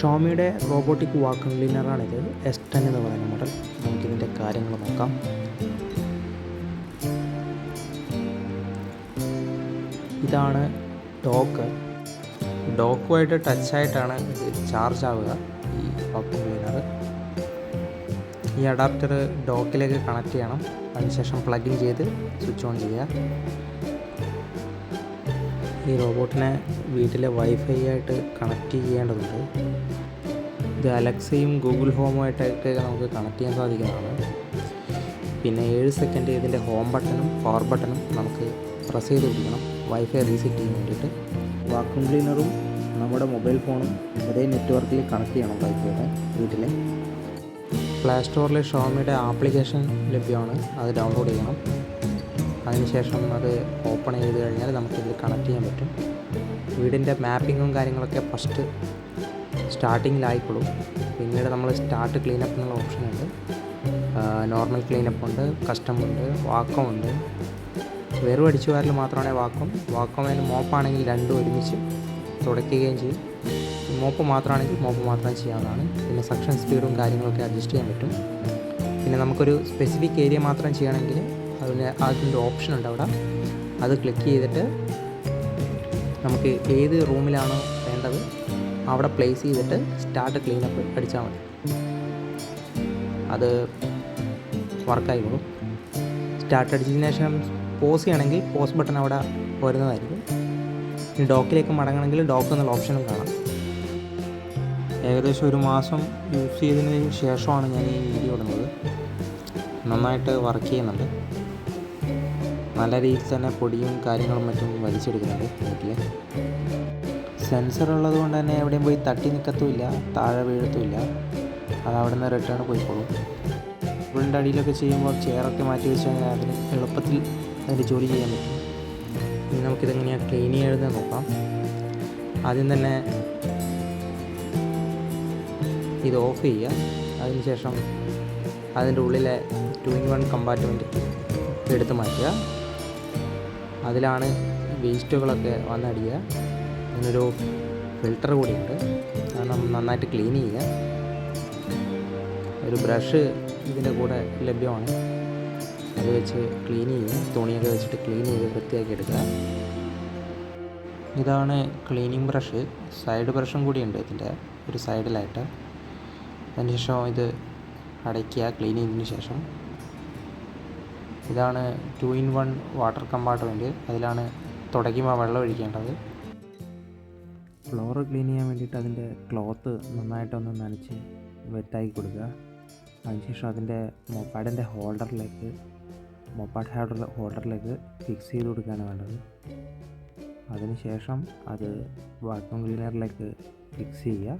ഷോമിയുടെ robotic vacuum ക്ലീനറാണിത്. S10 എന്ന് പറയുന്ന model. നമുക്കിതിൻ്റെ കാര്യങ്ങൾ നോക്കാം. ഇതാണ് ഡോക്കുമായിട്ട് ടച്ചായിട്ടാണ് ഇത് ചാർജ് ആവുക ഈ വാക്വം ക്ലീനർ. ഈ അഡാപ്റ്റർ ഡോക്കിലേക്ക് കണക്ട് ചെയ്യണം. അതിനുശേഷം പ്ലഗ് ഇൻ ചെയ്ത് സ്വിച്ച് ഓൺ ചെയ്യുക. ഈ റോബോട്ടിനെ വീട്ടിലെ വൈഫൈ ആയിട്ട് കണക്ട് ചെയ്യേണ്ടതുണ്ട്. ഇത് അലക്സയും ഗൂഗിൾ ഹോമുമായിട്ടൊക്കെ നമുക്ക് കണക്ട് ചെയ്യാൻ സാധിക്കുന്നതാണ്. പിന്നെ 7 സെക്കൻഡ് ഇതിൻ്റെ ഹോം ബട്ടണും പവർ ബട്ടണും നമുക്ക് പ്രസ് ചെയ്ത് പിടിക്കണം വൈഫൈ റീസെറ്റ് ചെയ്യാൻ വേണ്ടിയിട്ട്. വാക്വം ക്ലീനറും നമ്മുടെ മൊബൈൽ ഫോണും ഒരേ നെറ്റ്വർക്കിൽ കണക്ട് ചെയ്യണം വൈഫൈയുടെ വീട്ടിലെ. പ്ലേ സ്റ്റോറിൽ ഷോമിയുടെ ആപ്ലിക്കേഷൻ ലഭ്യമാണ്. അത് ഡൗൺലോഡ് ചെയ്യണം. അതിനുശേഷം അത് ഓപ്പൺ ചെയ്ത് കഴിഞ്ഞാൽ നമുക്കിത് കണക്ട് ചെയ്യാൻ പറ്റും. വീടിൻ്റെ മാപ്പിങ്ങും കാര്യങ്ങളൊക്കെ ഫസ്റ്റ് സ്റ്റാർട്ടിങ്ങിലായിക്കോളും. പിന്നീട് നമ്മൾ സ്റ്റാർട്ട് ക്ലീനപ്പ് എന്നുള്ള ഓപ്ഷനുണ്ട്. നോർമൽ ക്ലീനപ്പ് ഉണ്ട്, കസ്റ്റം ഉണ്ട്, വാക്വം ഉണ്ട്. വെറും അടിച്ചു വാരൽ മാത്രമാണ് വാക്വം അതിന് മോപ്പാണെങ്കിൽ രണ്ടും ഒരുമിച്ച് തുടയ്ക്കുകയും ചെയ്യും. മോപ്പ് മാത്രമാണെങ്കിൽ മോപ്പ് മാത്രം ചെയ്യാവുന്നതാണ്. പിന്നെ സക്ഷൻ സ്പീഡും കാര്യങ്ങളൊക്കെ അഡ്ജസ്റ്റ് ചെയ്യാൻ പറ്റും. പിന്നെ നമുക്കൊരു സ്പെസിഫിക് ഏരിയ മാത്രം ചെയ്യണമെങ്കിൽ അതിൻ്റെ ഓപ്ഷൻ ഉണ്ട് അവിടെ. അത് ക്ലിക്ക് ചെയ്തിട്ട് നമുക്ക് ഏത് റൂമിലാണോ വേണ്ടത് അവിടെ പ്ലേസ് ചെയ്തിട്ട് സ്റ്റാർട്ട് ക്ലീനപ്പ് അടിച്ചാൽ മതി. അത് വർക്കായിക്കോളും. സ്റ്റാർട്ട് അടിച്ചതിന് ശേഷം പോസ് ചെയ്യണമെങ്കിൽ പോസ് ബട്ടൺ അവിടെ വരുന്നതായിരിക്കും. ഇനി ഡോക്കിലേക്ക് മടങ്ങണമെങ്കിൽ ഡോക്ക് എന്നുള്ള ഓപ്ഷനും കാണാം. ഏകദേശം 1 മാസം യൂസ് ചെയ്തതിന് ശേഷമാണ് ഞാൻ ഈ വീഡിയോ ഇടുന്നത്. നന്നായിട്ട് വർക്ക് ചെയ്യുന്നുണ്ട്. നല്ല രീതിയിൽ തന്നെ പൊടിയും കാര്യങ്ങളും മറ്റും വലിച്ചെടുക്കുന്നുണ്ട് വീട്ടിൽ. സെൻസർ ഉള്ളത് കൊണ്ട് തന്നെ എവിടെയും പോയി തട്ടി നിൽക്കത്തുമില്ല, താഴെ വീഴത്തുമില്ല. അത് അവിടെ നിന്ന് റിട്ടേൺ പോയിക്കോളും. ടേബിളിൻ്റെ അടിയിലൊക്കെ ചെയ്യുമ്പോൾ ചെയറൊക്കെ മാറ്റി വെച്ച് കഴിഞ്ഞാൽ അതിന് എളുപ്പത്തിൽ അതിൻ്റെ ജോലി ചെയ്യാൻ പറ്റും. ഇനി നമുക്കിതെങ്ങനെയാണ് ക്ലീൻ ചെയ്യുന്നത് നോക്കാം. ആദ്യം തന്നെ ഇത് ഓഫ് ചെയ്യുക. അതിനുശേഷം അതിൻ്റെ ഉള്ളിലെ 2-in-1 കമ്പാർട്ട്മെൻറ്റ് എടുത്ത് മാറ്റുക. അതിലാണ് വേസ്റ്റുകളൊക്കെ വന്നടിയുക. അതിനൊരു ഫിൽറ്റർ കൂടിയുണ്ട്. അത് നന്നായിട്ട് ക്ലീൻ ചെയ്യുക. ഒരു ബ്രഷ് ഇതിൻ്റെ കൂടെ ലഭ്യമാണ്. അത് വെച്ച് ക്ലീൻ ചെയ്യുക. തുണിയൊക്കെ വെച്ചിട്ട് ക്ലീൻ ചെയ്ത് വൃത്തിയാക്കി എടുക്കുക. ഇതാണ് ക്ലീനിങ് ബ്രഷ്. സൈഡ് ബ്രഷും കൂടിയുണ്ട് ഇതിൻ്റെ ഒരു സൈഡിലായിട്ട്. അതിനുശേഷം ഇത് അടയ്ക്കുക ക്ലീൻ ചെയ്തതിന് ശേഷം. ഇതാണ് 2-in-1 വാട്ടർ കമ്പാർട്ട്മെൻറ്റ്. അതിലാണ് തുടയ്ക്കുമ്പോൾ വെള്ളം ഒഴിക്കേണ്ടത്. ഫ്ലോർ ക്ലീൻ ചെയ്യാൻ വേണ്ടിയിട്ട് അതിൻ്റെ ക്ലോത്ത് നന്നായിട്ടൊന്ന് നനച്ച് വെറ്റാക്കി കൊടുക്കുക. അതിനുശേഷം അതിൻ്റെ മൊപ്പാഡിൻ്റെ ഹോൾഡറിലേക്ക് ഫിക്സ് ചെയ്ത് കൊടുക്കുകയാണ് വേണ്ടത്. അതിനുശേഷം അത് വാക്വം ക്ലീനറിലേക്ക് ഫിക്സ് ചെയ്യുക.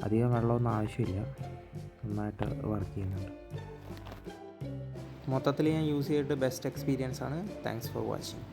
അധികം വെള്ളമൊന്നും ആവശ്യമില്ല. നന്നായിട്ട് വർക്ക് ചെയ്യുന്നുണ്ട്. മൊത്തത്തിൽ ഞാൻ യൂസ് ചെയ്തിട്ട് ബെസ്റ്റ് എക്സ്പീരിയൻസ് ആണ്. Thanks for watching.